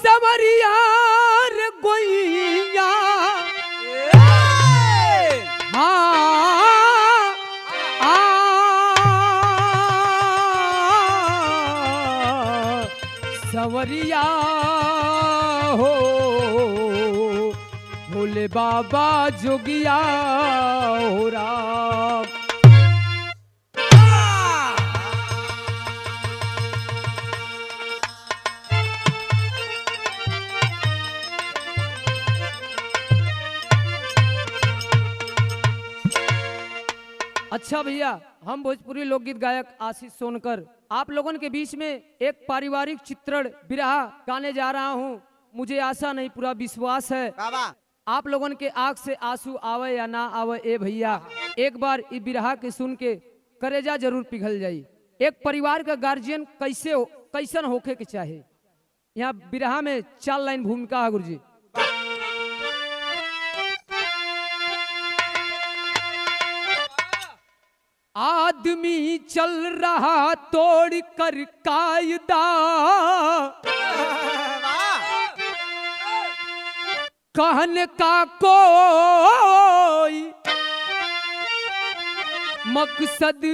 समरिया रे गोइया सवरिया हो भोले बाबा जोगिया हो राम। अच्छा भैया, हम भोजपुरी लोकगीत गायक आशीष सोनकर आप लोगों के बीच में एक पारिवारिक चित्रण बिरहा गाने जा रहा हूं। मुझे आशा नहीं पूरा विश्वास है आप लोगों के आंख से आंसू आवे या ना आवे। ए भैया, एक बार इस बिरहा के सुन के करेजा जरूर पिघल जाई। एक परिवार का गार्जियन कैसन होके के चाहे। यहाँ बिरहा में 4 लाइन भूमिका है गुरुजी। आदमी चल रहा तोड़ कर कायदा, कहने का कोई मकसद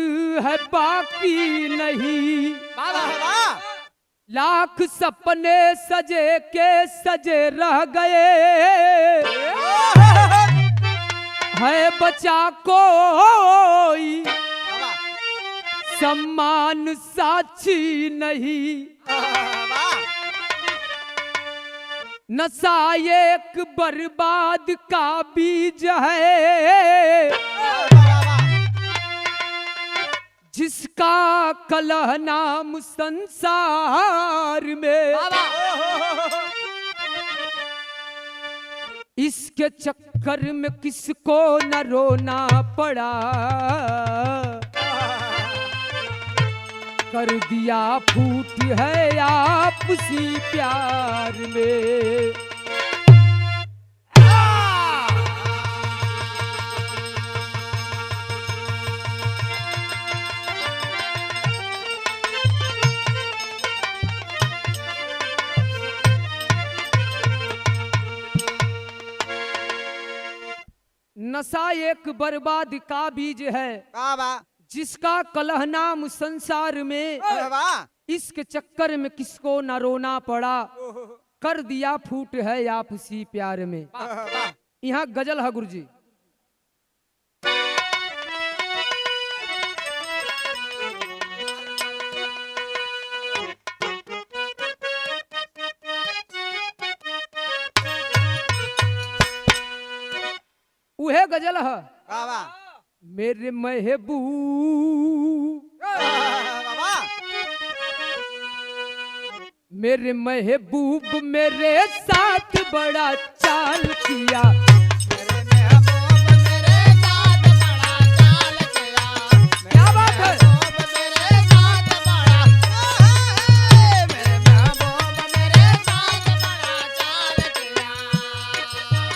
है बाकी नहीं। लाख सपने सजे के सजे रह गए, है बचा कोई सम्मान साक्षी नहीं। नशा एक बर्बाद का बीज है, जिसका कलह नाम संसार में। इसके चक्कर में किसको न रोना पड़ा, कर दिया फूट है आपसी प्यार में। नशा एक बर्बाद का बीज है, जिसका कलह नाम संसार में। इसके चक्कर में किसको न रोना पड़ा, कर दिया फूट है आपसी प्यार में। यहाँ गजल है गुरुजी। उहे गजल है मेरे महबूब, मेरे महबूब मेरे साथ बड़ा चाल किया। क्या बात है।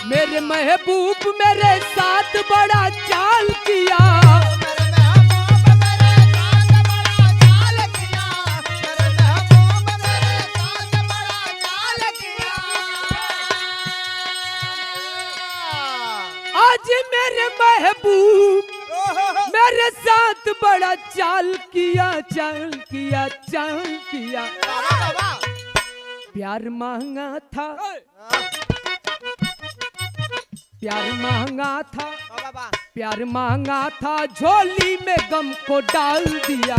मेरे महबूब मेरे साथ बड़ा चाल किया। आज मेरे महबूब मेरे साथ बड़ा चाल किया, चाल किया, चाल किया। प्यार महंगा था, प्यार महंगा था, प्यार महंगा था, झोली में गम को डाल दिया।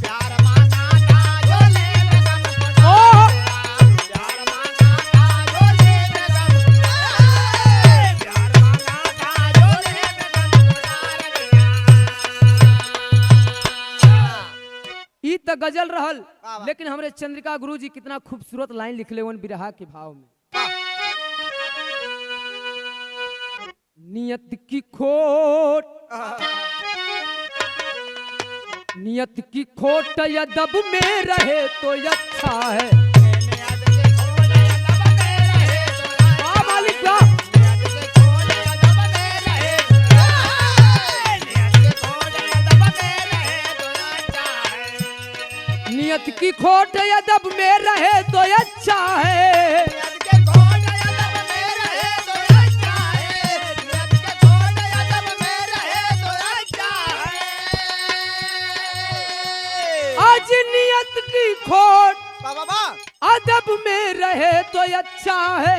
प्यार महंगा था, झोली में गम को डाल दिया। प्यार महंगा था, झोली में गम को डाल दिया। प्यार महंगा था, झोली में गम को डाल दिया। ई तो गजल रहल, लेकिन हमरे चंद्रिका गुरुजी कितना खूबसूरत लाइन लिखले वन बिरहा के भाव में। नियत की खोट, नियत की खोट अदब में रहे तो अच्छा है। मालिक नियत की खोट अदब में रहे तो अच्छा है। आज नियत की खोट अदब में रहे तो अच्छा है।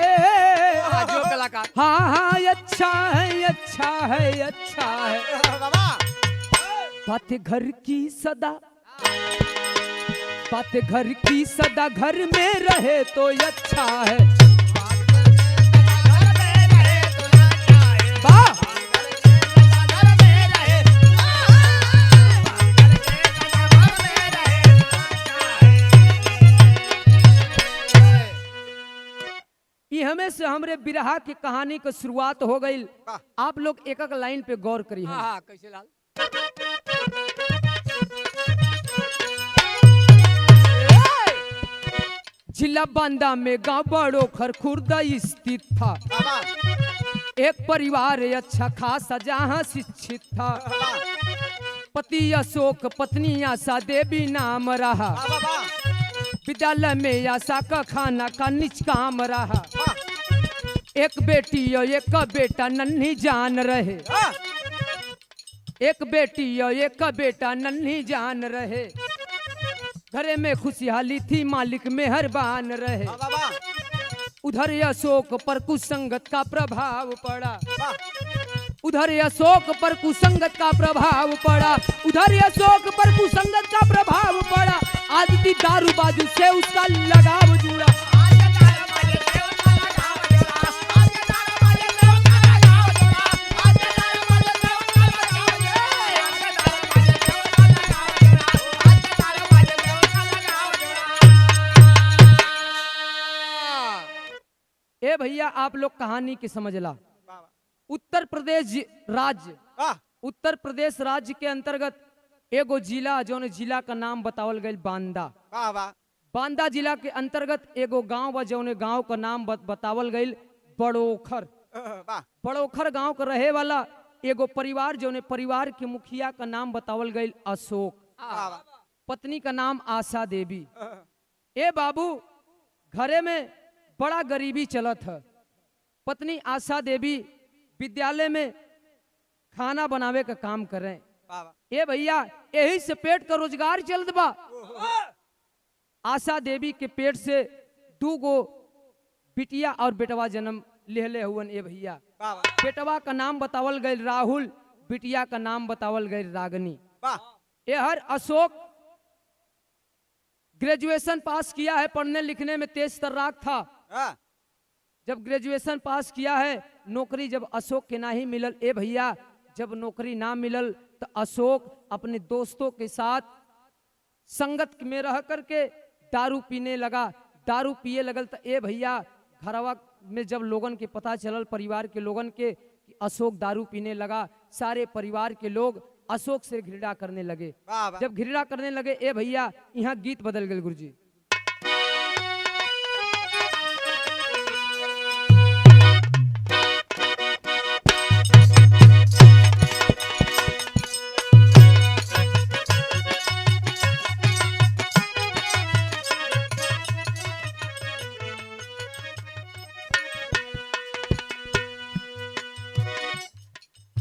जो कलाकार हाँ हाँ अच्छा है अच्छा है अच्छा है। बात घर की सदा बात घर की सदा घर में रहे तो अच्छा है। वाह ये हमें से हमरे बिरहा की कहानी की शुरुआत हो गई। आप लोग एक एक लाइन पे गौर करिए। हाँ कैसे लाल जिला बांदा में गांव बड़ो खरखुर्दा स्थित था। एक परिवार अच्छा खासा जहाँ शिक्षित था। पति अशोक पत्नी आशा देवी नाम रहा। विद्यालय में आशा का खाना का निष्काम रहा। एक बेटी और एक बेटा नन्ही जान रहे। एक बेटी और एक बेटा नन्ही जान रहे। घरे में खुशहाली थी मालिक मेहरबान रहे। उधर अशोक पर कुसंगत का प्रभाव पड़ा। उधर अशोक पर कुसंगत का प्रभाव पड़ा। उधर अशोक पर कुसंगत का प्रभाव पड़ा। आदती दारू बाजू से उसका लगाव जुड़ा। ए भैया आप लोग कहानी की समझ ला। उत्तर प्रदेश राज्य उत्तर प्रदेश राज्य के अंतर्गत एगो जिला जो जिला का नाम बतावल गई बांदा। बांदा जिला के अंतर्गत एगो गांव व जौने गांव का नाम बतावल गई बड़ोखर। बड़ोखर गांव का रहे वाला एगो परिवार जौने परिवार के मुखिया का नाम बतावल गई अशोक। पत्नी का नाम आशा देवी। ए बाबू घरे में बड़ा गरीबी चलत है। पत्नी आशा देवी विद्यालय में खाना बनावे का काम करें। ए भैया यही से पेट का रोजगार चलत बा। आशा देवी के पेट से 2 गो बिटिया और बेटवा जन्म लेले हुवन। ए भैया बेटवा का नाम बतावल गए राहुल, बिटिया का नाम बतावल गए रागनी। ये हर अशोक ग्रेजुएशन पास किया है। पढ़ने लिखने में तेज तर्राक था। जब ग्रेजुएशन पास किया है नौकरी जब अशोक के ना ही मिलल। ए भैया जब नौकरी ना मिलल तो अशोक अपने दोस्तों के साथ संगत में रह करके दारू पीने लगा। दारू पिए लगल तो ए भैया घरवा में जब लोगन के पता चलल परिवार के लोगन के कि अशोक दारू पीने लगा, सारे परिवार के लोग अशोक से घृणा करने लगे। जब घृणा करने लगे ए भैया यहाँ गीत बदल गए गुरुजी।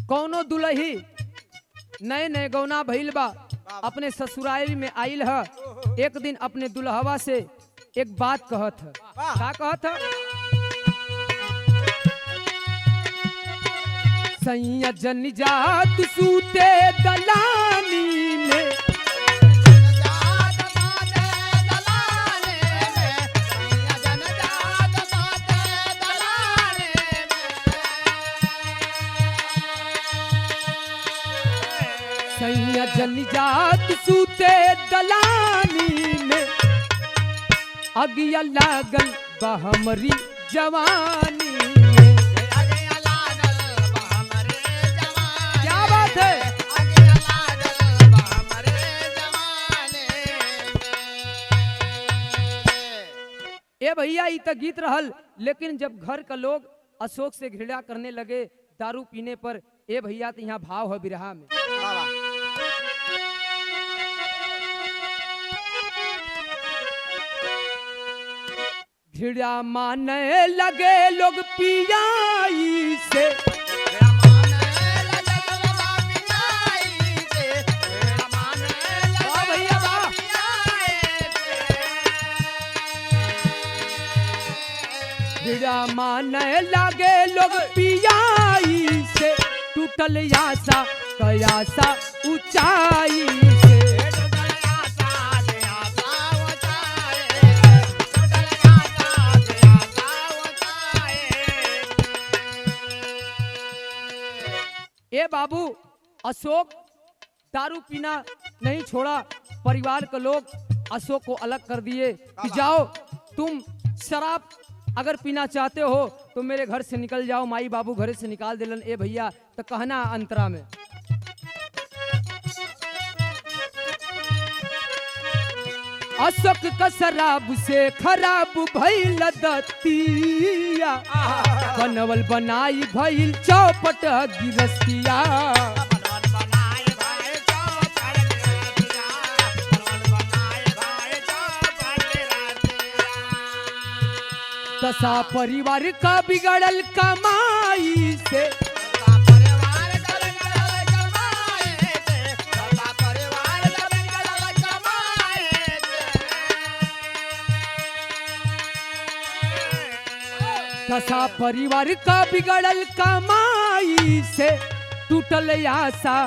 कौनो दुलही नए नए गौना भइल बा अपने ससुराल में आइल है। एक दिन अपने दुल्हवा से एक बात कहत है। क्या कहत है? सैया जन जात सूते दलानी में। सैया जन जात सूते दलानी में। अगिया लागल बा हमरी जवानी में। क्या बात है? ए भैया ई तो गीत रहल। लेकिन जब घर का लोग अशोक से घृणा करने लगे दारू पीने पर, ए भैया तो यहाँ भाव है बिरहा में। ढिड़ा माने लगे लोग पियाई से, ढिड़ा माने लगे लोग पियाई से, टूटल आशा कयासा ऊंचाई से। ए बाबू, अशोक दारू पीना नहीं छोड़ा। परिवार के लोग अशोक को अलग कर दिए कि जाओ तुम शराब अगर पीना चाहते हो तो मेरे घर से निकल जाओ। माई बाबू घर से निकाल दिलन। ए भैया तो कहना अंतरा में अशोक का शराब से खराब भइल दतिया, बनवल बनाई भइल चौपट गिरस्तिया। दशा परिवार का बिगड़ल कमाई से, दशा परिवार का बिगड़ल कमाई से, टूटल आशा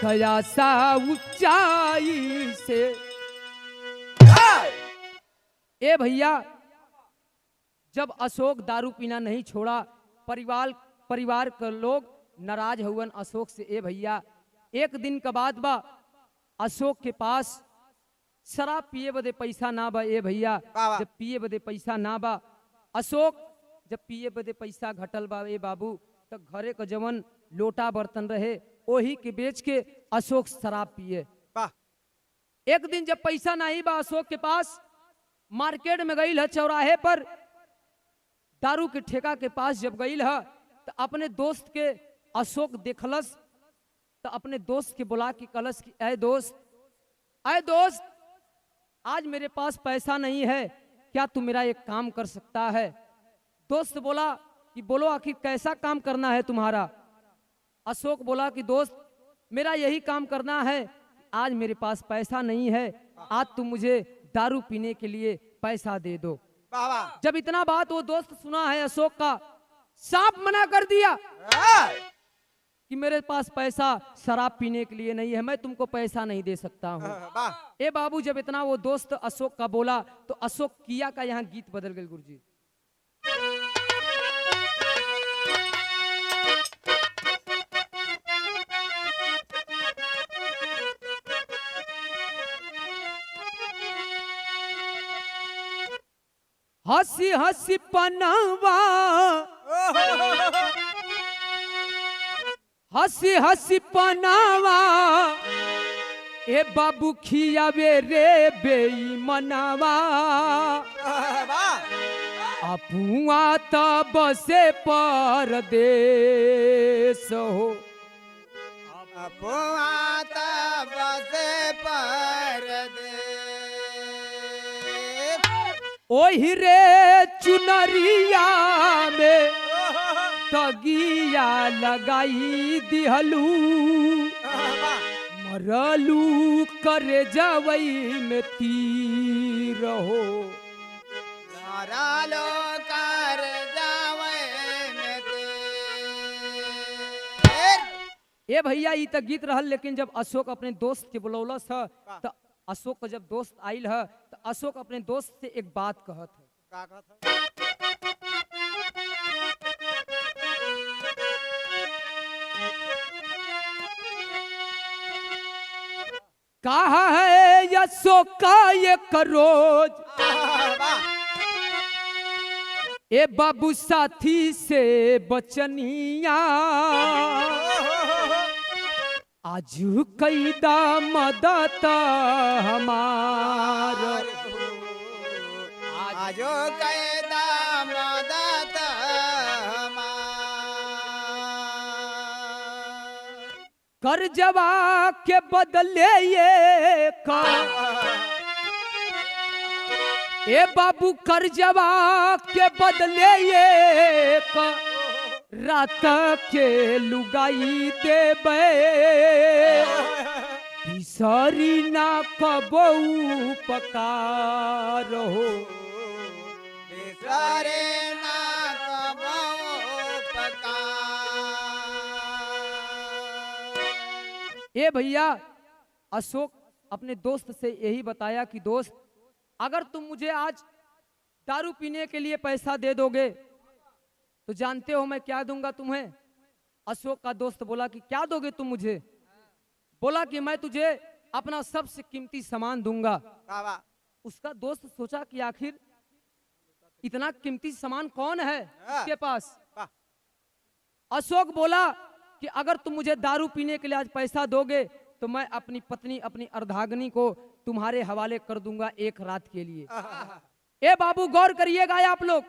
कयासा ऊंचाई से। ए भैया, जब अशोक दारू पीना नहीं छोड़ा, परिवार के लोग नाराज हुवन अशोक से। ए भैया, एक दिन का बाद बा, अशोक के पास शराब पिए बदे पैसा ना बा। ए भैया, जब पिए बदे पैसा ना बा, अशोक जब पिए बदे पैसा घटल बा ए बाबू, तो घरे का जवन लोटा बर्तन रहे वही के बेच के अशोक शराब पिए। एक दिन जब पैसा नहीं बा अशोक के पास, मार्केट में गई है, चौराहे पर दारू के ठेका के पास जब गई है तो अपने दोस्त के अशोक देखलस, तो अपने दोस्त के बुला के कलस कि ऐ दोस्त आज मेरे पास पैसा नहीं है, क्या तू मेरा एक काम कर सकता है? दोस्त बोला कि बोलो आखिर कैसा काम करना है तुम्हारा? अशोक बोला कि दोस्त मेरा यही काम करना है, आज मेरे पास पैसा नहीं है, आज तुम मुझे दारू पीने के लिए पैसा दे दो। जब इतना बात वो दोस्त सुना है अशोक का, साफ मना कर दिया कि मेरे पास पैसा शराब पीने के लिए नहीं है, मैं तुमको पैसा नहीं दे सकता हूँ। ए बाबू, जब इतना वो दोस्त अशोक का बोला तो अशोक किया का यहाँ गीत बदल गए गुरुजी। हंसी हंसी पनावा, हंसी हंसी पनावा, ए बाबू खियावे रे बेईमनावा। अपुआ तब से परदेस हो, अपुआ तब से परदेस। ओही रे चुनरिया में तगिया लगाई दिहलू, मरलू करे जवई में तीर हो, मरलू कर जवई में तीर। ए भैया, ई तो गीत रहल, लेकिन जब अशोक अपने दोस्त के बुलौलस है तो अशोक का जब दोस्त आइल है तो अशोक अपने दोस्त से एक बात कहत है। कहा है अशोक का एक रोज, ए बाबू साथी से बचनिया, आजू कैदा मदद हमार, आजो कैदा मदद हमार। कर्जवा के बदले ये का ए बाबू कर्जवा के बदले ये रात के लुगाई देबे बिसरी ना कबऊ पकार हो। बिसरे ना कबो पकार। ए भैया अशोक अपने दोस्त से यही बताया कि दोस्त अगर तुम मुझे आज दारू पीने के लिए पैसा दे दोगे तो जानते हो मैं क्या दूंगा तुम्हें। अशोक का दोस्त बोला कि क्या दोगे तुम मुझे। बोला कि मैं तुझे अपना सबसे कीमती सामान दूंगा। वाह वाह। उसका दोस्त सोचा कि आखिर इतना कीमती सामान कौन है उसके पास। वाह। अशोक बोला कि अगर तुम मुझे दारू पीने के लिए आज पैसा दोगे तो मैं अपनी पत्नी अपनी अर्धांगिनी को तुम्हारे हवाले कर दूंगा एक रात के लिए। ए बाबू गौर करिएगा आप लोग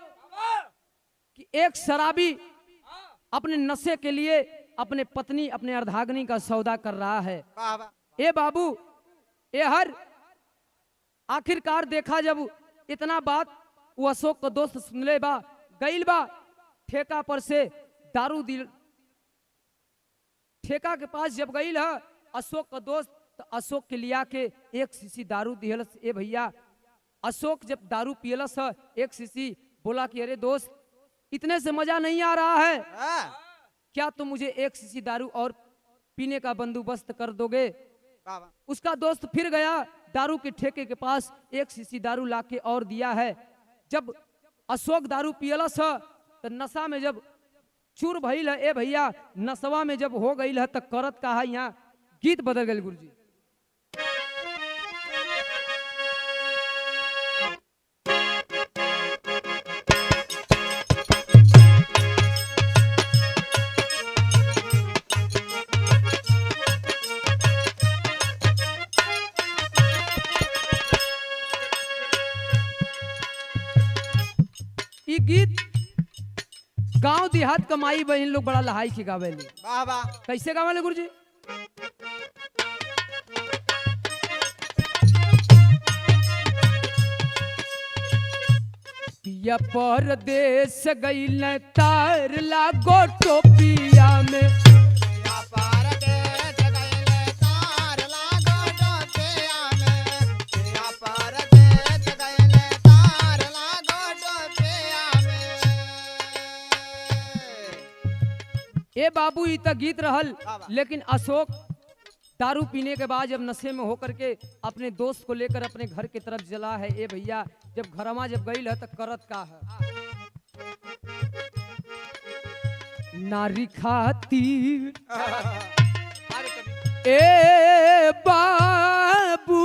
कि एक शराबी अपने नशे के लिए अपने पत्नी अपने अर्धांगिनी का सौदा कर रहा है। वाह वाह। ए बाबू ए हर आखिरकार देखा जब इतना बात वो अशोक का दोस्त सुन ले बा गईल बा ठेका पर से दारू दिल ठेका के पास जब गईल है अशोक का दोस्त तो अशोक के लिया के एक शीशी दारू दिहलस। ए भैया अशोक जब दारू पियलस है एक शीशी बोला कि अरे दोस्त इतने से मजा नहीं आ रहा है, क्या तुम मुझे एक शीशी दारू और पीने का बंदोबस्त कर दोगे। वाह वाह। उसका दोस्त फिर गया दारू के ठेके के पास एक शीशी दारू लाके और दिया है। जब अशोक दारू पियलस है तो नशा में जब चूर भइल है ए भैया नशवा में जब हो गई है तो करत का है यहाँ गीत बदल गए गुरुजी। ये गीत गांव देहात कमाई बहन लोग बड़ा लहाई के गावेली। वाह वाह। कैसे गावेले गुरुजी। पिया परदेश गईल तार लागो टोपिया में पिया परदेस गइले तार लागो टोपिया में। पिया परदेस गइले तार लागो टोपिया में। ए बाबू ई त गीत रहल वाह। लेकिन अशोक दारू पीने के बाद जब नशे में होकर के अपने दोस्त को लेकर अपने घर की तरफ चला है। ए भैया जब घरमा जब गई है तो करत का है नारी खातिर ए बाबू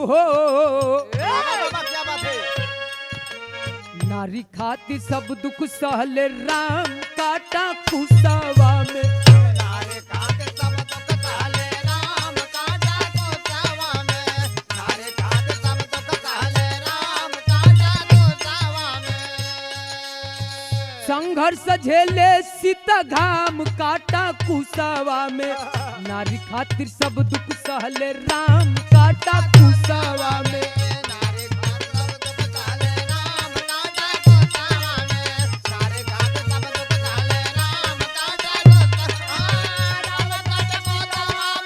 हो बाबा क्या बात है। नारी खातिर सब दुख सहले राम काटा कुसावा में। नारे काट सब दुख सहले राम काटा कुसावा में। नारे काट सब दुख सहले राम काटा कुसावा में। संघर्ष झेले सीता घाम काटा कुसावा में। नारी खातिर सब दुख सहले राम काटा कुसावा में। नारे काट सब दुख सहले राम काटा कुसावा में। नारे काट सब दुख सहले राम काटा कुसावा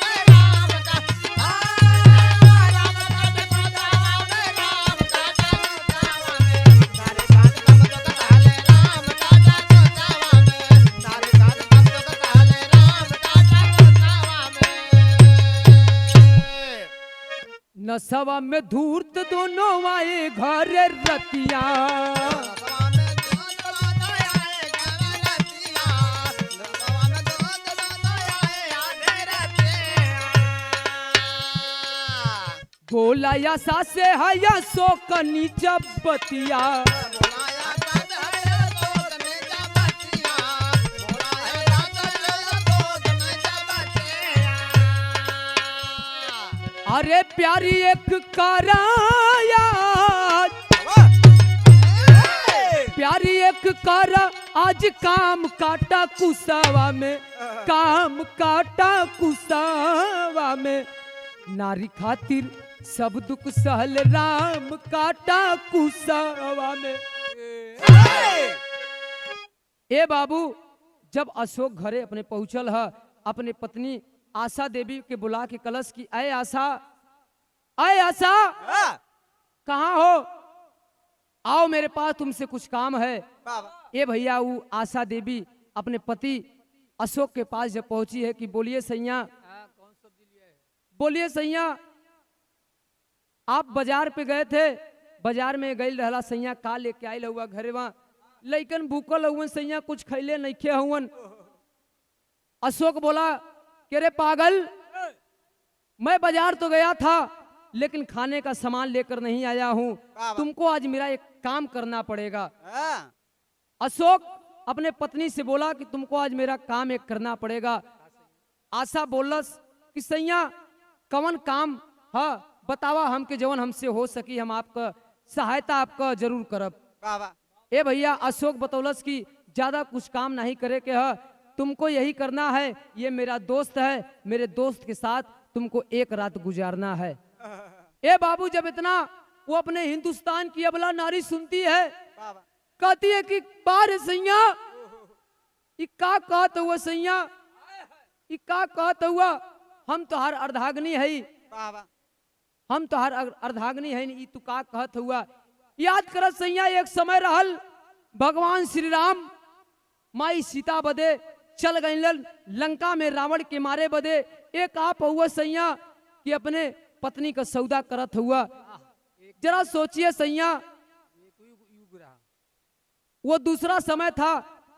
में। राम काट कुसावा में। राम काट राम काट कुसावा में। राम काट कुसावा में। नारे काट सब दुख सहले राम काटा कुसावा में। नारे काट सब दुख सहले राम काटा कुसावा में। नसवा में धूर्त दोनों आए घर रतिया बोला या सासे हया सो कनी बतिया। अरे प्यारी एक कराया प्यारी एक कारा आज काम काटा कुसावा में। काम काटा कुसावा में नारी खातिर सब दुख सहल राम काटा कुसावा में। ए बाबू, जब अशोक घरे अपने पहुंचल है, अपने पत्नी आशा देवी के बुला के कलश की, अय आशा, अय आशा, कहाँ हो? आओ मेरे पास, तुमसे कुछ काम है। ये भैया वो आशा देवी अपने पति अशोक के पास जब पहुंची है कि बोलिए सैया, बोलिए सैया, आप बाजार पे गए थे, बाजार में गई रहला सैया, का लेके आयल हुआ घरे? वहां लइकन भूखल हुआ सैया, कुछ खैले नहीं खे हुवन। अशोक बोला कि रे पागल, मैं बाजार तो गया था लेकिन खाने का सामान लेकर नहीं आया हूं, तुमको आज मेरा एक काम करना पड़ेगा। अशोक अपने पत्नी से बोला कि तुमको आज मेरा काम एक करना पड़ेगा। आशा बोलस कि सैया कवन काम है, बतावा हमके, जवन हमसे हो सकी हम आपका सहायता आपका जरूर करब। ए भैया अशोक बतौलस कि ज्यादा कुछ काम नहीं करे के है, तुमको यही करना है, ये मेरा दोस्त है, मेरे दोस्त के साथ तुमको एक रात गुजारना है। ए बाबू, जब इतना वो अपने हिंदुस्तान की अबला नारी सुनती है, कहती है कि बार सैया, का कहत हुआ सैया, का कहत हुआ, हम तो हर अर्धाग्नि है, हम तो हर अर्धाग्नि है, तू का कहत हुआ? याद कर सैया, एक समय रहल भगवान श्री राम माई सीता बदे चल गए लंका में रावण के मारे बदे। एक आप हुआ सैया कि अपने पत्नी का सौदा करत हुआ। जरा सोचिए सैया, वो दूसरा समय था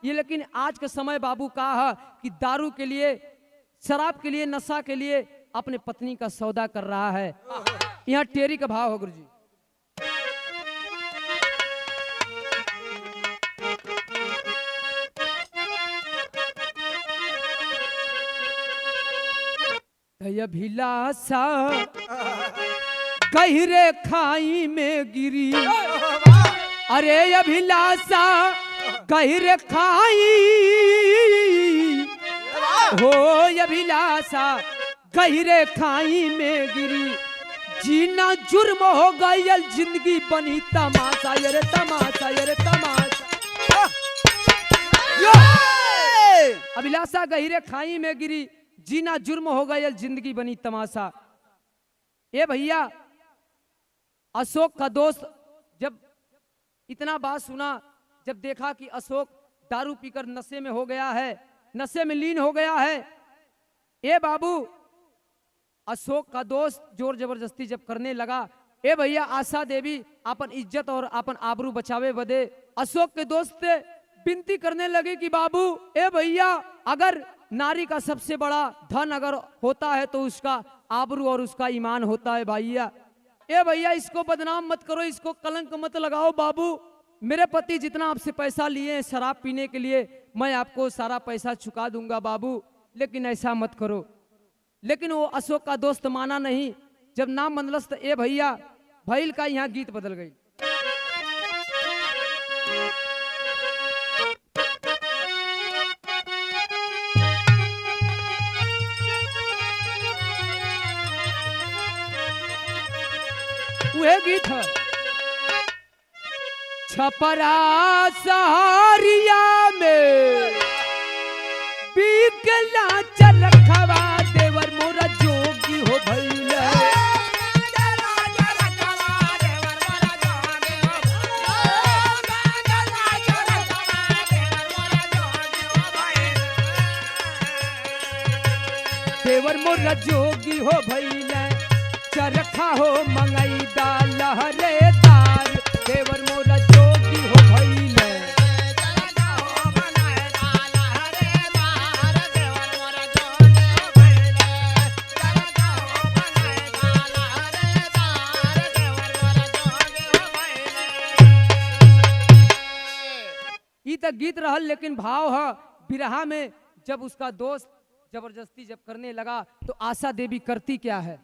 ये, लेकिन आज का समय बाबू का है कि दारू के लिए, शराब के लिए, नशा के लिए अपने पत्नी का सौदा कर रहा है। यहाँ टेरी का भाव हो गुरुजी। अभिलाषा गहरे खाई में गिरी, अरे अभिलाषा गहरे खाई हो, अभिलाषा गहरे खाई में गिरी, जीना जुर्म हो गई, जिंदगी बनी तमाशा, ये तमाशा, ये तमाशा। अभिलाषा गहरे खाई में गिरी, जीना जुर्म हो गया, जिंदगी बनी तमाशा। ये भैया अशोक का दोस्त जब इतना बात सुना, जब देखा कि अशोक दारू पीकर नशे में हो गया है, नशे में लीन हो गया है, ए बाबू अशोक का दोस्त जोर जबरदस्ती जब करने लगा, ए भैया आशा देवी अपन इज्जत और अपन आबरू बचावे बदे अशोक के दोस्त से विनती करने लगे कि बाबू, ए भैया, अगर नारी का सबसे बड़ा धन अगर होता है तो उसका आबरू और उसका ईमान होता है भैया। ए भैया, इसको बदनाम मत करो, इसको कलंक मत लगाओ बाबू। मेरे पति जितना आपसे पैसा लिए हैं शराब पीने के लिए, मैं आपको सारा पैसा चुका दूंगा बाबू, लेकिन ऐसा मत करो। लेकिन वो अशोक का दोस्त माना नहीं। जब नाम मनलस तो ए भैया भैल का यहाँ गीत बदल गई। वह गीत है छपरा सहारिया में बीकला चल रखवा, देवर मोरा जोगी हो भैया। देवर मोरा जोगी हो भैया, चरखा हो मंगई लहरेदार, देवर मोरा जोगी हो भैले। ई तो गीत रहल, लेकिन भाव है बिरहा में। जब उसका दोस्त जबरदस्ती जब करने लगा तो आशा देवी करती क्या है?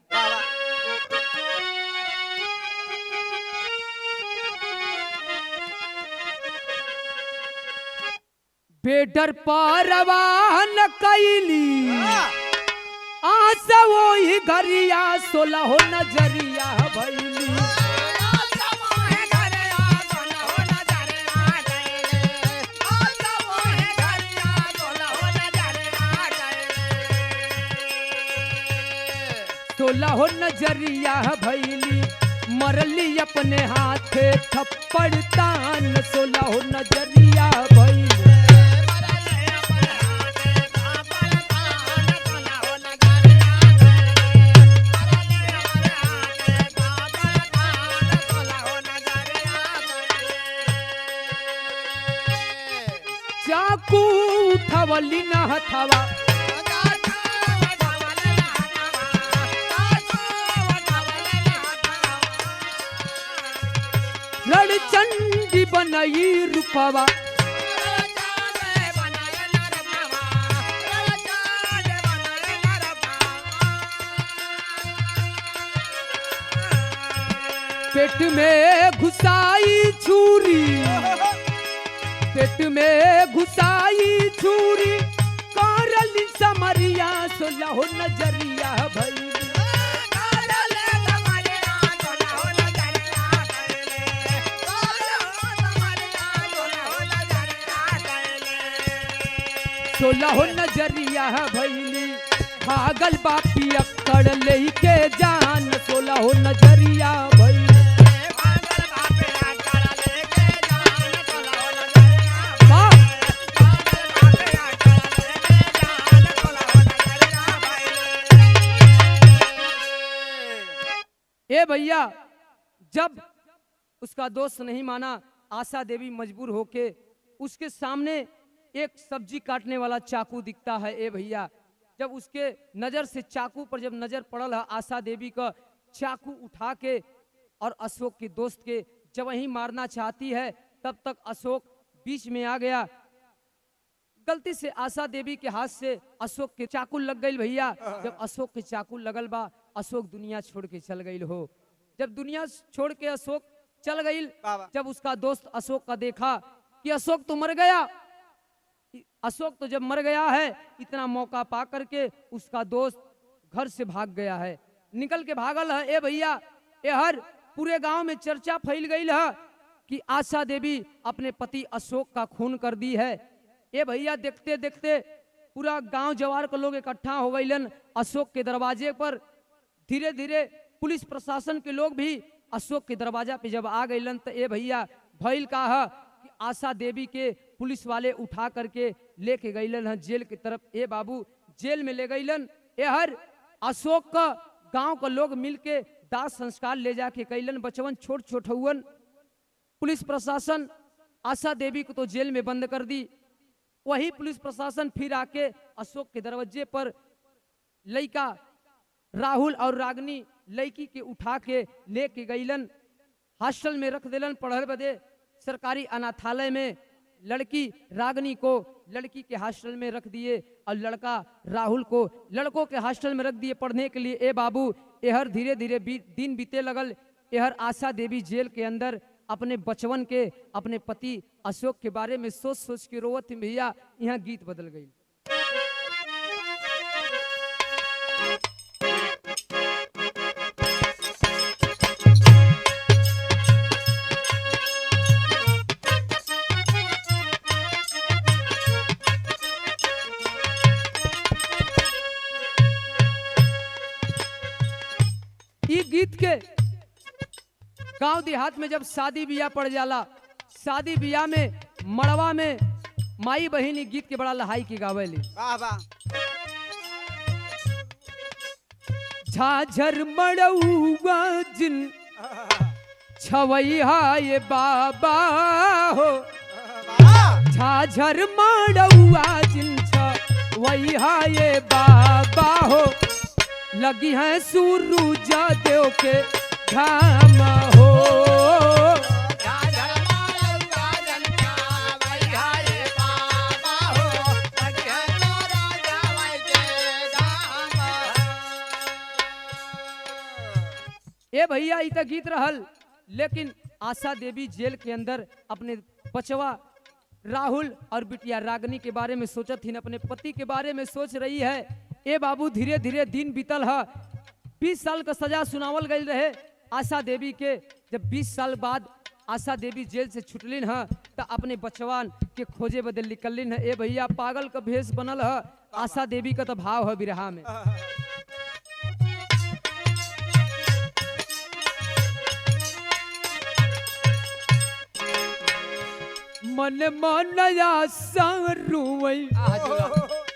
बेडर परवान कैली, आशा वही घरिया 16 हो नजरिया भैली। सोलह हो नजरिया भैली मरली अपने हाथे थप्पड़ तान। 16 हो नजरिया भैली। चाकू उठवली न हथवा लड़चंडी बनई रूपवा। पेट में घुसाई छुरी, पेट में घुसाई छुरी करली समरिया। 16 हो नजरिया भैली। 16 हो नजरिया भैली भागल बापी अक्कड़ लेके जान। 16 हो नजरिया भैली। ए भैया जब उसका दोस्त नहीं माना आशा देवी मजबूर होके उसके सामने एक सब्जी काटने वाला चाकू दिखता है। ए भैया जब उसके नजर से चाकू पर जब नजर पड़ल है आशा देवी का चाकू उठा के और अशोक के दोस्त के जब वहीं मारना चाहती है तब तक अशोक बीच में आ गया। गलती से आशा देवी के हाथ से अशोक के चाकू लग गई भैया। जब अशोक के चाकू लगल बा अशोक दुनिया छोड़ के चल गई हो। जब दुनिया छोड़ के अशोक चल गई जब उसका दोस्त अशोक का देखा कि अशोक तो मर गया, अशोक तो जब मर गया है इतना मौका पा करके उसका दोस्त घर से भाग गया है, निकल के भागल है। ए भैया ये हर पूरे गांव में चर्चा फैल गई है कि आशा देवी अपने पति अशोक का खून कर दी है। ए भैया देखते देखते पूरा गांव जवार के लोग इकट्ठा हो गईलन अशोक के दरवाजे पर। धीरे धीरे पुलिस प्रशासन के लोग भी अशोक के दरवाजा पे जब आ गईलन तो ए भैया भइल का है कि आशा देवी के पुलिस वाले उठा करके लेके गईलन है जेल की तरफ। ए बाबू जेल में ले गईलन। ए हर अशोक का गांव का लोग मिलके दाह संस्कार ले जाके कैलन। बचवन छोट छोट हुवन। पुलिस प्रशासन आशा देवी को तो जेल में बंद कर दी। वही पुलिस प्रशासन फिर आके अशोक के दरवाजे पर लड़का राहुल और रागनी लड़की के उठा के लेके गईलन हॉस्टल में रख दिलन पढ़ल बदे। सरकारी अनाथालय में लड़की रागनी को लड़की के हॉस्टल में रख दिए और लड़का राहुल को लड़कों के हॉस्टल में रख दिए पढ़ने के लिए। ए बाबू एहर धीरे धीरे दिन बीते लगल। एहर आशा देवी जेल के अंदर अपने बचवन के अपने पति अशोक के बारे में सोच सोच के रोवत थी भैया। यहाँ गीत बदल गई। गीत के गांव देहात में जब शादी बियाह पड़ जाला, शादी बियाह में मड़वा में माई बहिनी गीत के बड़ा लहाई की गावेली। झाझर मड़उआ जिन छवैया ये बाबा हो, झाझर मड़उआ जिन छवैया ये बाबा हो, लगी है सूरज देव के घाम हो। ए भैया इत गीत रहल। लेकिन आशा देवी जेल के अंदर अपने बचवा राहुल और बिटिया रागनी के बारे में सोचत थी, अपने पति के बारे में सोच रही है। ए बाबू धीरे धीरे दिन बीतल है। 20 साल का सजा सुनावल गई रहे आशा देवी के। जब 20 साल बाद आशा देवी जेल से छुटलिन है तो अपने बचवान के खोजे बदल निकलिन है। ए भैया पागल का भेष बनल है। आशा देवी का तो भाव है बिरहा में। मन मनया संरुवई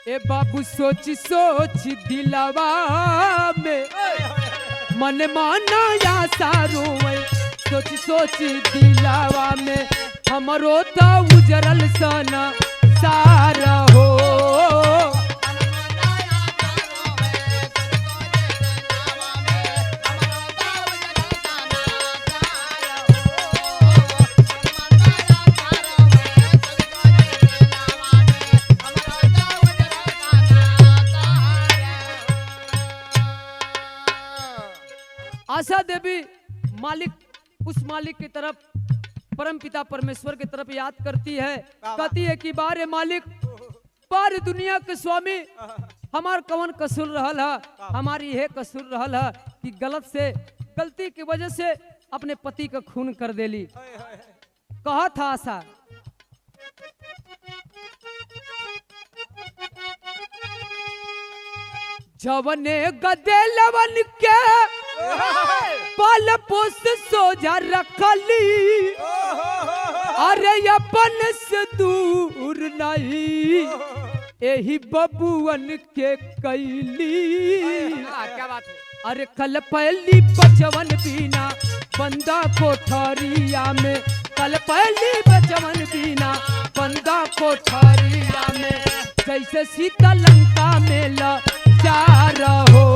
ए बाबू सोच सोच दिलवा में। मन मनया सारुवई सोच सोच दिलवा में। हमरो तो उजरल सना सारा हो। आशा देवी मालिक उस मालिक की तरफ परम पिता परमेश्वर की तरफ याद करती है। कहती है कि बारे मालिक बार दुनिया के स्वामी हमार कवन कसूर रहल है। हमारी यह कसूर रहल है कि गलती की वजह से अपने पति का खून कर देली। कहा था आशा जवने गदेलवन के पाल पोस सोजा रखली। अरे अपन से दूर नहीं यही बबुअन के कैली। क्या बात है? अरे कल पहली बचवन बिना बंदा कोठरिया में। कल पहली बचवन बिना बंदा कोठरिया में। जैसे सीता लंका में जा रहो।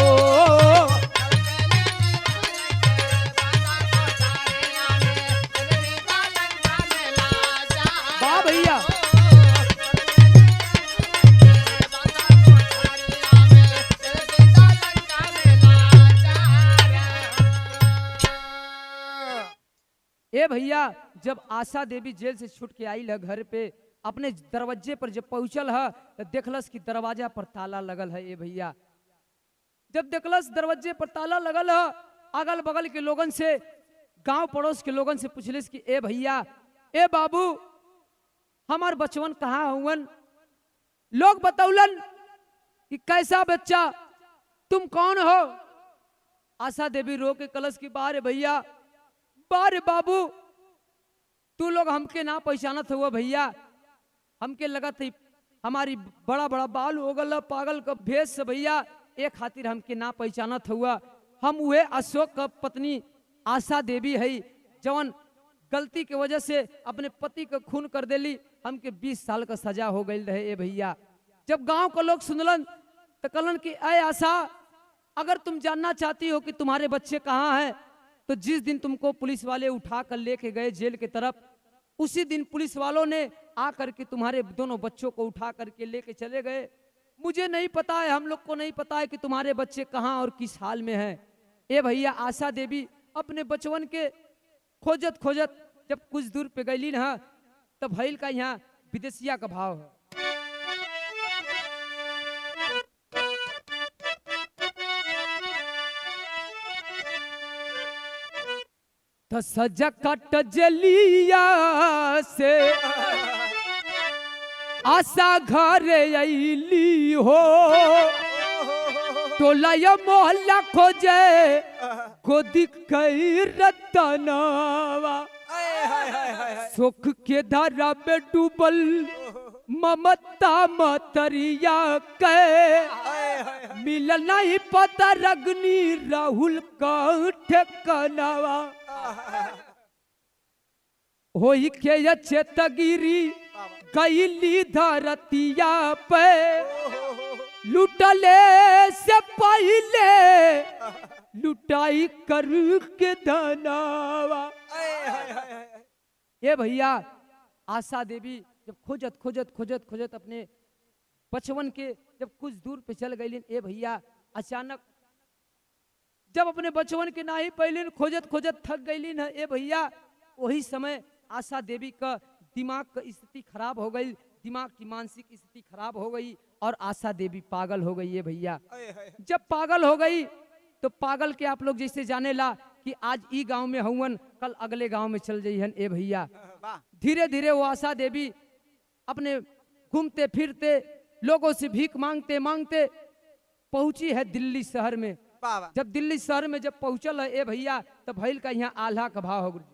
वाह भैया ए भैया जब आशा देवी जेल से छूट के आई घर पे अपने दरवाजे पर जब पहुंचल है तो देखलस कि दरवाजा पर ताला लगल है। ए भैया जब देखलस दरवाजे पर ताला लगल है अगल बगल के लोगन से गांव पड़ोस के लोगन से पूछलिस कि ए भैया ए बाबू हमार बचवन कहाँ हुवन। लोग बतौलन कि कैसा बच्चा तुम कौन हो। आशा देवी रो के कलश की बारे भैया बारे बाबू तू लोग हमके ना पहचानत हुआ भैया। हमके लगत है हमारी बड़ा बड़ा बाल हो गल पागल का भेष से भैया एक खातिर हमके ना पहचानत हुआ। हम वह अशोक का पत्नी आशा देवी है जवन गलती की वजह से अपने पति का खून कर देली। हमके 20 साल का सजा हो गई रहे। ए भैया जब गांव के लोग सुनलन तो कहलन कि अय आशा अगर तुम जानना चाहती हो कि तुम्हारे बच्चे कहाँ हैं तो जिस दिन तुमको पुलिस वाले उठा कर लेके गए जेल की तरफ उसी दिन पुलिस वालों ने आकर के तुम्हारे दोनों बच्चों को उठा करके लेके चले गए। मुझे नहीं पता है हम लोग को नहीं पता है कि तुम्हारे बच्चे कहाँ और किस हाल में हैं। ए भैया आशा देवी अपने बचवन के खोजत खोजत जब कुछ दूर पे गईली ना तब भैल का यहाँ विदेशिया का भाव है। तो सजा कट जलिया से आशा घर अली हो। टोला या मोहल्ला खोजे गोदी कई रतनावा। सुख के धारा में डूबल ममता मतरिया के मिल नहीं पता रगनी राहुल का ठिकानावा। होई के अच्छे तगिरी गईली धरतिया पे लुटले से पहले लुटाई कर के धनावा। ये भैया आशा देवी जब खोजत खोजत खोजत खोजत अपने बचवन के जब कुछ दूर पे चल गई। ए भैया अचानक जब अपने बचवन के ना ही पहले खोजत खोजत थक गई न। ए भैया वही समय आशा देवी का दिमाग का स्थिति खराब हो गई। दिमाग की मानसिक स्थिति खराब हो गई और आशा देवी पागल हो गई है भैया। अये, अये, जब पागल हो गई तो पागल के आप लोग जैसे जाने ला कि आज ई गांव में हवन कल अगले गांव में चल जाइहन ए भैया। वाह धीरे धीरे वो आशा देवी अपने घूमते फिरते लोगों से भीख मांगते मांगते पहुंची है दिल्ली शहर में। वाह वाह जब दिल्ली शहर में जब पहुंचल है ए भैया तब भैल का यहाँ आल्हा का भाव हो गुरु जी।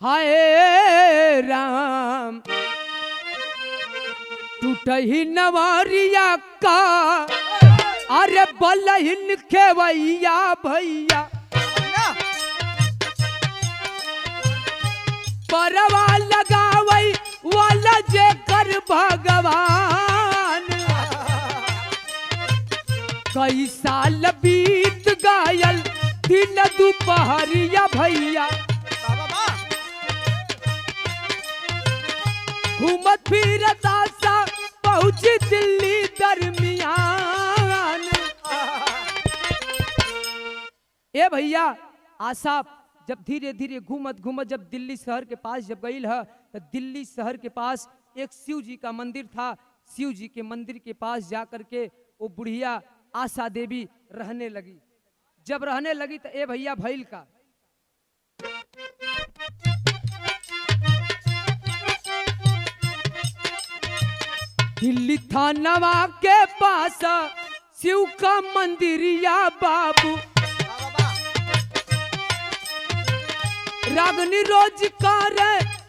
हाय राम टूटही नवारिया का अरे बलहिन खेवैया भैया भैया परवा लगावई वाला जे कर भगवान। कई साल बीत गायल दिन दोपहरिया भैया वाह वाह घूमत फिरत आशा पहुंची दिल्ली दरमियान। ए भैया आशा जब धीरे धीरे घूमत घूमत जब दिल्ली शहर के पास जब गई है तो दिल्ली शहर के पास एक शिव जी का मंदिर था। शिव जी के मंदिर के पास जाकर के वो बुढ़िया आशा देवी रहने लगी। जब रहने लगी तो ए भैया भैल का दिल्ली थानवा के पास शिव का मंदिरिया बाबू वाह वाह रागनी रोज कर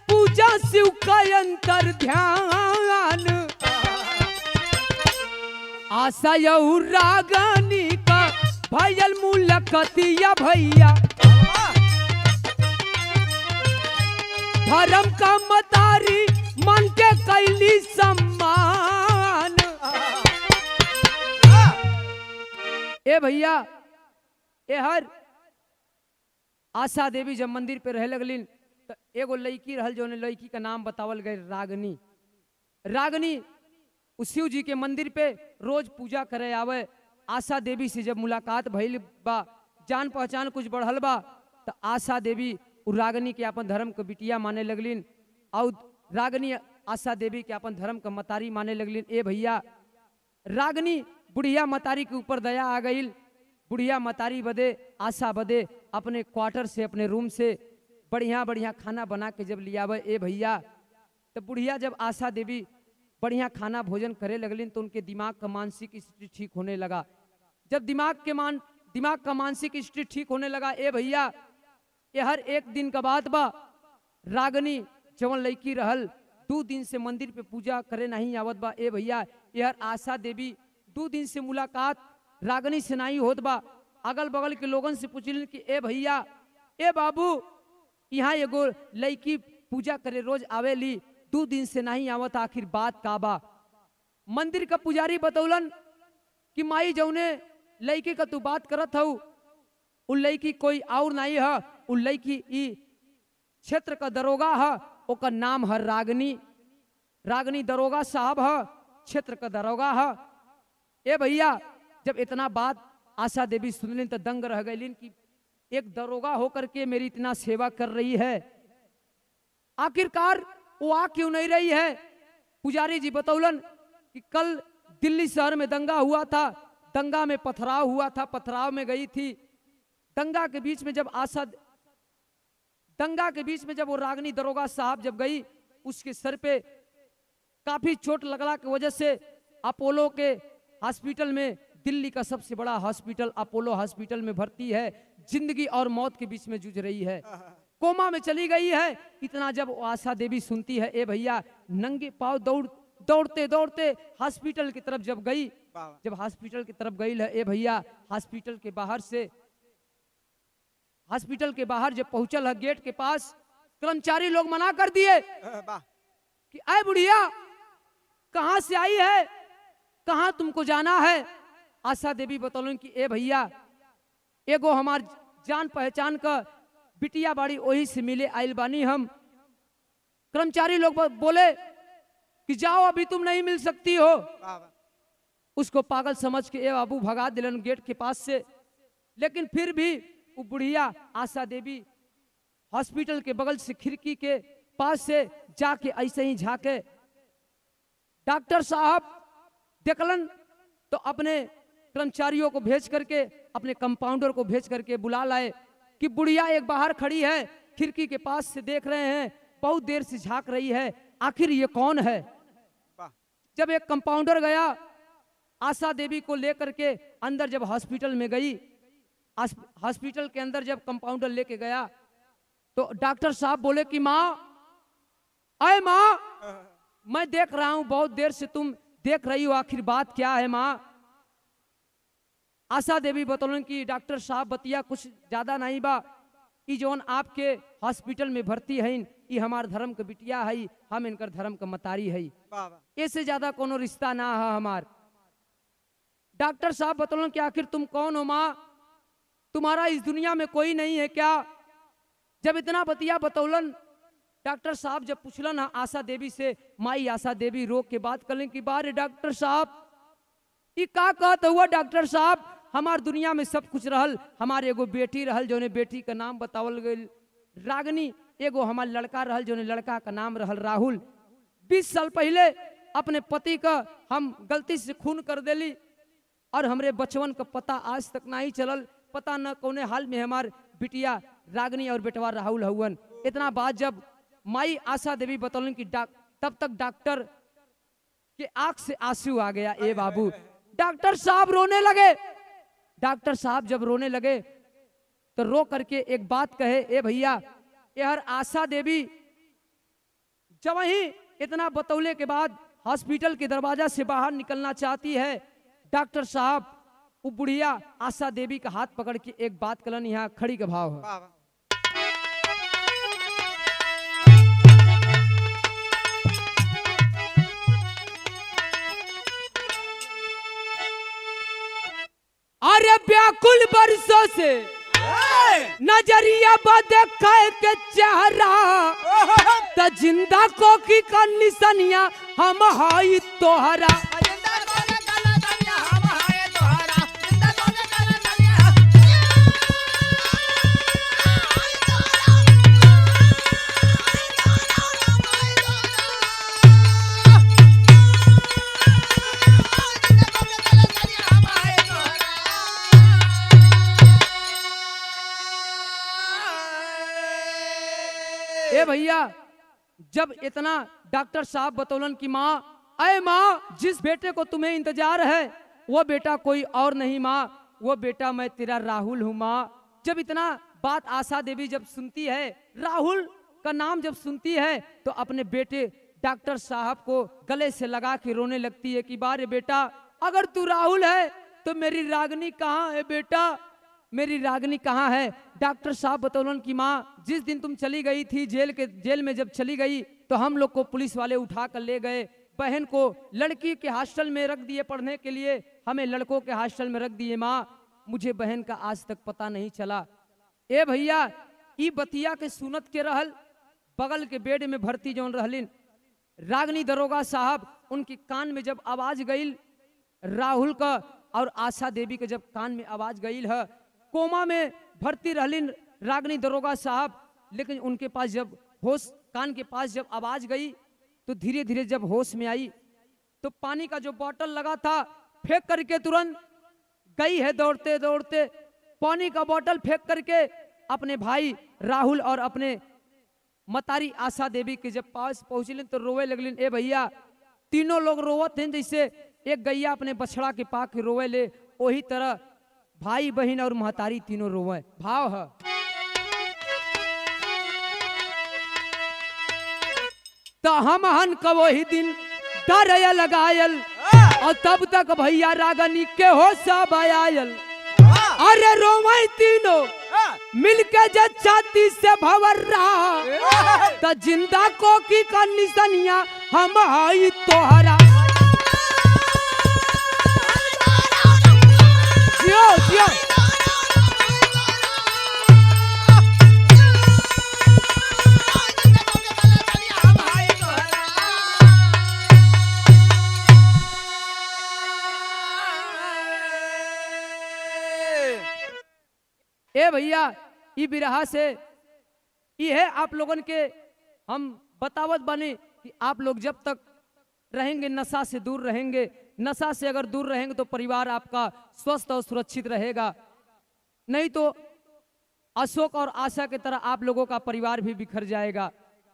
पूजा शिव का अंतर ध्यान। आशा यऊ रागनी का भयल मुलाकातिया भैया धर्म का मतारी मन के कैली सम्मान। ए भैया ए हर आशा देवी जब मंदिर पे रह लगलिन तो एगो लड़की रहल जो लड़की का नाम बतावल गए रागनी। रागनी उस शिव जी के मंदिर पे रोज पूजा करे आवे। आशा देवी से जब मुलाकात भइल बा जान पहचान कुछ बढ़ल बा तो आशा देवी उ रागनी के अपन धर्म के बिटिया माने लगलिन और रागनी आशा देवी के अपन धर्म का मतारी माने लगलिन। ए भैया रागनी बुढ़िया मतारी के ऊपर दया आ गई। बुढ़िया मतारी बदे आशा बदे अपने क्वार्टर से अपने रूम से बढ़िया बढ़िया खाना बना के जब लियावे ए भैया तो बुढ़िया जब आशा देवी बढ़िया खाना भोजन करे लगलिन तो उनके दिमाग का मानसिक स्थिति ठीक होने लगा। जब दिमाग का मानसिक स्थिति ठीक होने लगा ए भैया ये हर एक दिन का बात बा रागनी जवन लड़की रहल 2 दिन से मंदिर पे पूजा करे नहीं आवत बा। ए भैया ये हर आशा देवी 2 दिन से मुलाकात रागनी से नहीं होत बा। अगल बगल के लोगन से पूछलिन कि ए भैया ए बाबू यहाँ एगो लड़की पूजा करे रोज आवेली 2 दिन से नहीं आवत आखिर बात का बा। मंदिर का पुजारी बतौलन कि माई जौने लड़की का तू बात करत हऊ उ लड़की कोई और नहीं है। उ लड़की ई क्षेत्र का दरोगा है ओकर नाम है रागनी। रागनी दरोगा साहब है क्षेत्र का दरोगा है। ए भैया जब इतना बात आशा देवी सुनलिन तो दंग रह गईलिन कि एक दरोगा होकर के मेरी इतना सेवा कर रही है आखिरकार वो आ क्यों नहीं रही है। पुजारी जी बतौलन कि कल दिल्ली शहर में दंगा हुआ था। दंगा में पथराव हुआ था। पथराव में गई थी। दंगा के बीच में जब वो रागनी दरोगा साहब जब गई उसके सर पे काफी चोट लगला की वजह से अपोलो के हॉस्पिटल में दिल्ली का सबसे बड़ा हॉस्पिटल अपोलो हॉस्पिटल में भर्ती है। जिंदगी और मौत के बीच में जूझ रही है। कोमा में चली गई है। इतना जब आशा देवी सुनती है ए भैया नंगे पांव दौड़ते दौड़ते हॉस्पिटल की तरफ जब गई। जब हॉस्पिटल की तरफ गई है ए भैया हॉस्पिटल के बाहर जब पहुंचल है गेट के पास कर्मचारी लोग मना कर दिए कि आए बुढ़िया कहां से आई है कहां तुमको जाना है। आशा देवी बतौलन कि ए भैया एगो हमार जान पहचान का बिटिया बाड़ी वही से मिले आइल बानी हम। कर्मचारी लोग बोले कि जाओ अभी तुम नहीं मिल सकती हो। उसको पागल समझ के ए बाबू भगा दिलन गेट के पास से। लेकिन फिर भी वो बुढ़िया आशा देवी हॉस्पिटल के बगल से खिड़की के पास से जाके ऐसे ही झाके, डॉक्टर साहब देखलन तो अपने कर्मचारियों को भेज करके, अपने कंपाउंडर को भेज करके बुला लाए कि बुढ़िया एक बाहर खड़ी है, खिड़की के पास से देख रहे हैं, बहुत देर से झांक रही है, आखिर ये कौन है। जब एक कंपाउंडर गया आशा देवी को लेकर के अंदर, जब हॉस्पिटल में गई, हॉस्पिटल के अंदर जब कंपाउंडर लेके गया तो डॉक्टर साहब बोले कि माँ, अरे माँ, मैं देख रहा हूं बहुत देर से तुम देख रही हो, आखिर बात क्या है माँ। आशा देवी बतौलन कि डॉक्टर साहब बतिया कुछ ज्यादा नहीं बा, ई जौन आपके हॉस्पिटल में भर्ती है ई हमार धर्म के बिटिया है, हम इनकर धर्म का मतारी है, इससे ज्यादा कोनो रिश्ता ना है हमार। डॉक्टर साहब बतौलन कि आखिर तुम कौन हो माँ, तुम्हारा इस दुनिया में कोई नहीं है क्या। जब इतना बतिया बतौलन, डॉक्टर साहब जब पूछलन आशा देवी से, माई आशा देवी रोक के बात करने की बारे डॉक्टर साहब ई का कहत हुआ। डॉक्टर साहब हमार दुनिया में सब कुछ रहल, हमारे एगो बेटी रहल जोने बेटी का नाम बतावल गई रागनी, एगो हमार लड़का रहल जोने लड़का का नाम रहल राहुल। 20 साल पहले अपने पति का हम गलती से खून कर देली और हमरे बचवन का पता आज तक नहीं चलल, पता न कौने हाल में हमार बिटिया रागनी और बेटवा राहुल हवन। इतना बात जब माई आशा देवी बतौलन कि तब तक डॉक्टर के आंख से आंसू आ गया। ए बाबू, डॉक्टर साहब रोने लगे। डॉक्टर साहब जब रोने लगे तो रो करके एक बात कहे, ए भैया, यार आशा देवी जब ही इतना बतौले के बाद हॉस्पिटल के दरवाजा से बाहर निकलना चाहती है, डॉक्टर साहब वो बुढ़िया आशा देवी का हाथ पकड़ के एक बात कलन, यहाँ खड़ी का भाव है। अरे व्याकुल बरसों से नजरिया देखा के चेहरा, त जिंदा को की निशानिया हम हाई तोहरा। ए भैया, जब इतना डॉक्टर साहब बतौलन कि माँ, अरे माँ, जिस बेटे को तुम्हें इंतजार है वो बेटा कोई और नहीं माँ, वो बेटा मैं तेरा राहुल हूँ माँ। जब इतना बात आशा देवी जब सुनती है, राहुल का नाम जब सुनती है, तो अपने बेटे डॉक्टर साहब को गले से लगा के रोने लगती है कि बारे बेटा, अगर तू राहुल है तो मेरी रागनी कहाँ है बेटा, मेरी रागनी कहाँ है। डॉक्टर साहब बतौलन कि माँ, जिस दिन तुम चली गई थी जेल में जब चली गई तो हम लोग को पुलिस वाले उठा कर ले गए, बहन को लड़की के हॉस्टल में रख दिए पढ़ने के लिए, हमें लड़कों के हॉस्टल में रख दिए माँ, मुझे बहन का आज तक पता नहीं चला। ए भैया, ई बतिया के सुनत के रहल, बगल के बेड में भर्ती जौन रहलिन रागनी दरोगा साहब, उनके कान में जब आवाज गई राहुल का और आशा देवी के जब कान में आवाज गई है, कोमा में भर्ती रहलिन रागनी दरोगा साहब, लेकिन उनके पास जब होश, कान के पास जब आवाज गई तो धीरे धीरे जब होश में आई तो पानी का जो बोतल लगा था फेंक करके तुरंत गई है दौड़ते दौड़ते, पानी का बोतल फेंक करके अपने भाई राहुल और अपने मतारी आशा देवी के जब पास पहुंचलिन तो रोवे लगलिन। ए भैया, तीनों लोग रोवत हैं जैसे एक गैया अपने बछड़ा के पाक रोवे ले, वही तरह भाई बहन और महतारी तीनों रोवे। भाव है, तो हम हन का वही दिन डरया लगायल और तब तक भैया रागनी के हो सब आयल। अरे रोमाई तीनों मिलके जब छाती से भवर रहा, तो जिंदा को की निशानिया हम हाई तोहरा। जियो जियो। ए ए भैया ई बिरहा से ये है आप लोगन के हम बतावत बने कि आप लोग जब तक रहेंगे नशा से दूर रहेंगे, नशा से अगर दूर रहेंगे तो परिवार आपका स्वस्थ और सुरक्षित रहेगा, नहीं तो अशोक और आशा की तरह आप लोगों का परिवार भी बिखर जाएगा।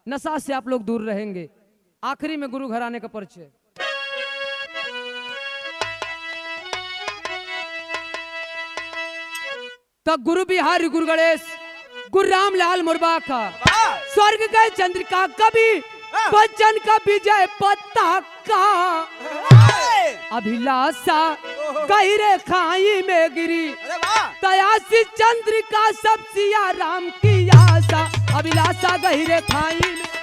नशा से आप लोग दूर रहेंगे। आखिरी में गुरु घराने का परिचय। तो गुरु बिहारी गुरु गणेश गुरु रामलाल मुरबा का स्वर्ग गए चंद्रिका कवि बच्चन का विजय पताका अभिलाषा गहरे खाई में गिरी तयासी चंद्रिका सब सिया राम की आशा अभिलाषा गहरे खाई में